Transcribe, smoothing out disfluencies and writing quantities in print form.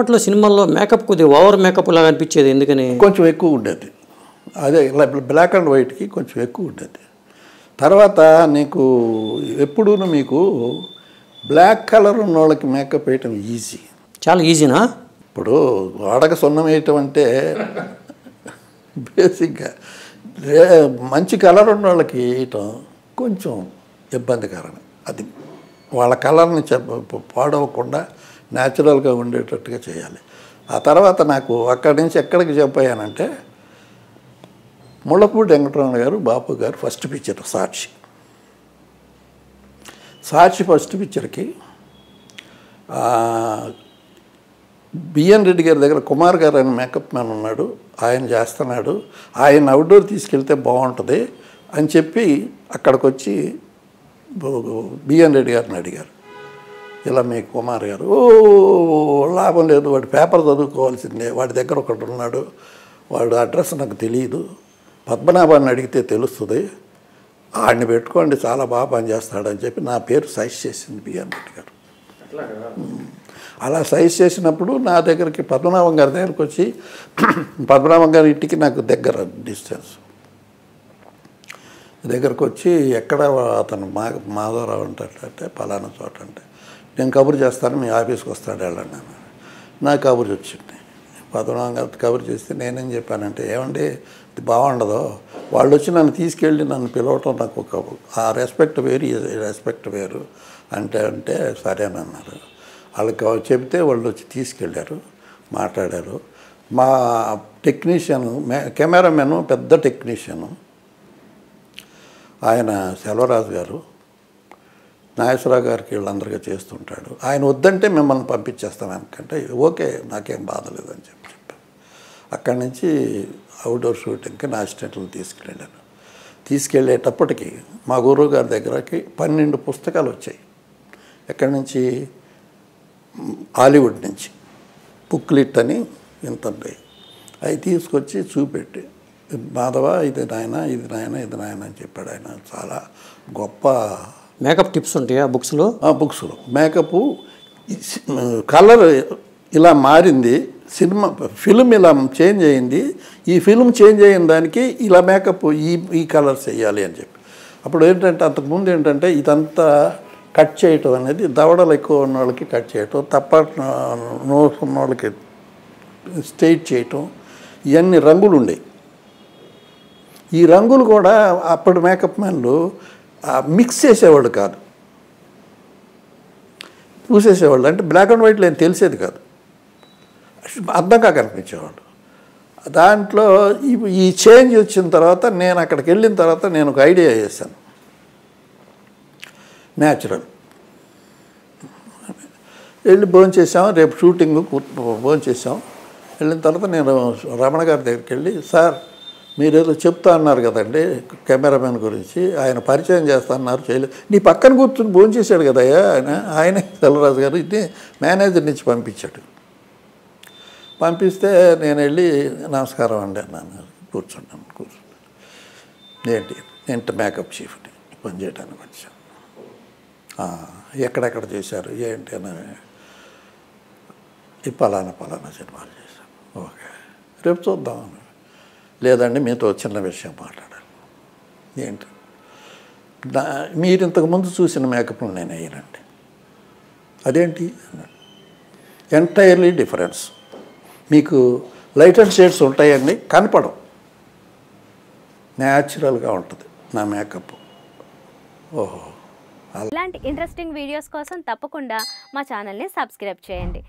అప్పట్లో సినిమాల్లో మేకప్ కొద్దిగా ఓవర్ మేకప్ లాగా అనిపించేది, ఎందుకని? కొంచెం ఎక్కువ ఉండేది. అదే బ్లాక్ అండ్ వైట్కి కొంచెం ఎక్కువ ఉండేది. తర్వాత నీకు ఎప్పుడూ మీకు బ్లాక్ కలర్ ఉన్న వాళ్ళకి మేకప్ వేయటం ఈజీ, చాలా ఈజీనా? ఇప్పుడు వాడక సున్నం వేయటం అంటే బేసిక్గా మంచి కలర్ ఉన్న వాళ్ళకి వేయటం కొంచెం ఇబ్బందికరం. అది వాళ్ళ కలర్ని పాడవకుండా న్యాచురల్గా ఉండేటట్టుగా చేయాలి. ఆ తర్వాత నాకు అక్కడి నుంచి ఎక్కడికి చెప్పానంటే ముళ్ళపూడి వెంకటరమణ గారు, బాపు గారు ఫస్ట్ పిక్చర్ సాక్షి ఫస్ట్ పిక్చర్కి బిఎన్ రెడ్డి గారి దగ్గర కుమార్ గారు అని మేకప్ మ్యాన్ ఉన్నాడు, ఆయన చేస్తున్నాడు, ఆయన అవుట్డోర్ తీసుకెళ్తే బాగుంటుంది అని చెప్పి అక్కడికి వచ్చి బిఎన్ రెడ్డి గారిని అడిగారు. ఇలా మీ కుమార్ గారు, లాభం లేదు, వాడి పేపర్ చదువుకోవాల్సిందే, వాడి దగ్గర ఒకటి ఉన్నాడు, వాడు అడ్రస్ నాకు తెలియదు, పద్మనాభాన్ని అడిగితే తెలుస్తుంది, ఆడిని పెట్టుకోండి చాలా బాగా పనిచేస్తాడని చెప్పి నా పేరు సజెస్ట్ చేసింది బిఎన్ రెడ్డి గారు. అలా సజెస్ట్ చేసినప్పుడు నా దగ్గరికి పద్మనాభం గారి దగ్గరికి వచ్చి, పద్మనాభం గారి ఇంటికి నాకు దగ్గర డిస్టెన్స్, దగ్గరకు వచ్చి ఎక్కడ అతను మాధవరావు అంటే పలానా చోట అంటే, నేను కబురు చేస్తాను మీ ఆఫీస్కి వస్తాడు వెళ్ళండి అన్నాను. నా కబురు వచ్చింది, పద్మనాభం గారి కబురు చేస్తే నేనేం చెప్పానంటే, ఏమండి ఇది బాగుండదు, వాళ్ళు వచ్చి నన్ను తీసుకెళ్ళి నన్ను పిలవటం నాకు ఒక ఆ రెస్పెక్ట్ వేరు, ఈ రెస్పెక్ట్ వేరు అంటే సరేనన్నారు. వాళ్ళకి చెబితే వాళ్ళు వచ్చి తీసుకెళ్ళారు, మాట్లాడారు. మా టెక్నీషియను కెమెరామెను పెద్ద టెక్నీషియను ఆయన సెల్వరాజు గారు, నాగేశ్వరరావు గారికి వీళ్ళందరికీ చేస్తుంటాడు, ఆయన వద్దంటే మిమ్మల్ని పంపించేస్తాను అనుకంటే ఓకే నాకేం బాధ లేదని చెప్పాను. అక్కడి నుంచి అవుట్డోర్ షూటింగ్కి నా అసిస్టెంట్లు తీసుకెళ్ళేటప్పటికి మా గురువు గారి దగ్గరకి 12 పుస్తకాలు వచ్చాయి. ఎక్కడి నుంచి? హాలీవుడ్ నుంచి, బుక్లెట్ అని ఇంత ఉంటాయి. అవి తీసుకొచ్చి చూపెట్టి, మాధవ ఇది నాయన ఇది నాయన ఇది నాయన అని చెప్పాడు. ఆయన చాలా గొప్ప మేకప్ టిప్స్ ఉంటాయా బుక్స్లో? బుక్స్లో మేకప్ కలర్ ఇలా మారింది, ఫిల్మ్ ఇలా చేంజ్ అయింది, ఈ ఫిల్మ్ చేంజ్ అయిన దానికి ఇలా మేకప్ ఈ కలర్స్ వేయాలి అని చెప్పి. అప్పుడు ఏంటంటే అంతకుముందు ఏంటంటే ఇదంతా కట్ చేయటం అనేది, దవడలు ఎక్కువ ఉన్న వాళ్ళకి కట్ చేయటం, తప్ప నోస్ ఉన్న వాళ్ళకి స్ట్రైట్ చేయటం, ఇవన్నీ రంగులు ఉండేవి. ఈ రంగులు కూడా అప్పుడు మేకప్ మ్యాన్లు మిక్స్ చేసేవాళ్ళు కాదు, పూసేసేవాళ్ళు. అంటే బ్లాక్ అండ్ వైట్లో ఏం తెలిసేది కాదు, అందంగా కనిపించేవాళ్ళు. దాంట్లో ఈ చేంజ్ వచ్చిన తర్వాత నేను అక్కడికి వెళ్ళిన తర్వాత నేను ఒక ఐడియా చేశాను, న్యాచురల్. వెళ్ళి భోంచేసాం, రేపు షూటింగ్ భోంచేసాం. వెళ్ళిన తర్వాత నేను రమణ గారి దగ్గరికి వెళ్ళి, సార్ మీరేదో చెప్తా అన్నారు కదండి కెమెరామెన్ గురించి, ఆయన పరిచయం చేస్తా అన్నారు, చేయలేదు, నీ పక్కన కూర్చుని భోంచేశాడు కదయ్యా ఆయనే సెల్వరాజు గారు, ఇది మేనేజర్ నుంచి పంపించాడు. పంపిస్తే నేను వెళ్ళి నమస్కారం అండి అన్నాను, కూర్చున్నాను. ఏంటి నేను మేకప్ చీఫ్ని పనిచేయడానికి వచ్చాను. ఎక్కడెక్కడ చేశారు ఏంటి అని, ఈ పలానా సినిమాలు చేశాను. ఓకే రేపు చూద్దాం. లేదండి మీతో చిన్న విషయం మాట్లాడాలి. ఏంటి? మీరు ఇంతకుముందు చూసిన మేకప్లు నేను వేయనండి. అదేంటి? Entirely difference. మీకు లైట్ అండ్ షేడ్స్ ఉంటాయండి, కనపడవు, న్యాచురల్గా ఉంటుంది నా మేకప్. ఓహో. ఇలాంటి ఇంట్రెస్టింగ్ వీడియోస్ కోసం తప్పకుండా మా ఛానల్ని సబ్స్క్రైబ్ చేయండి.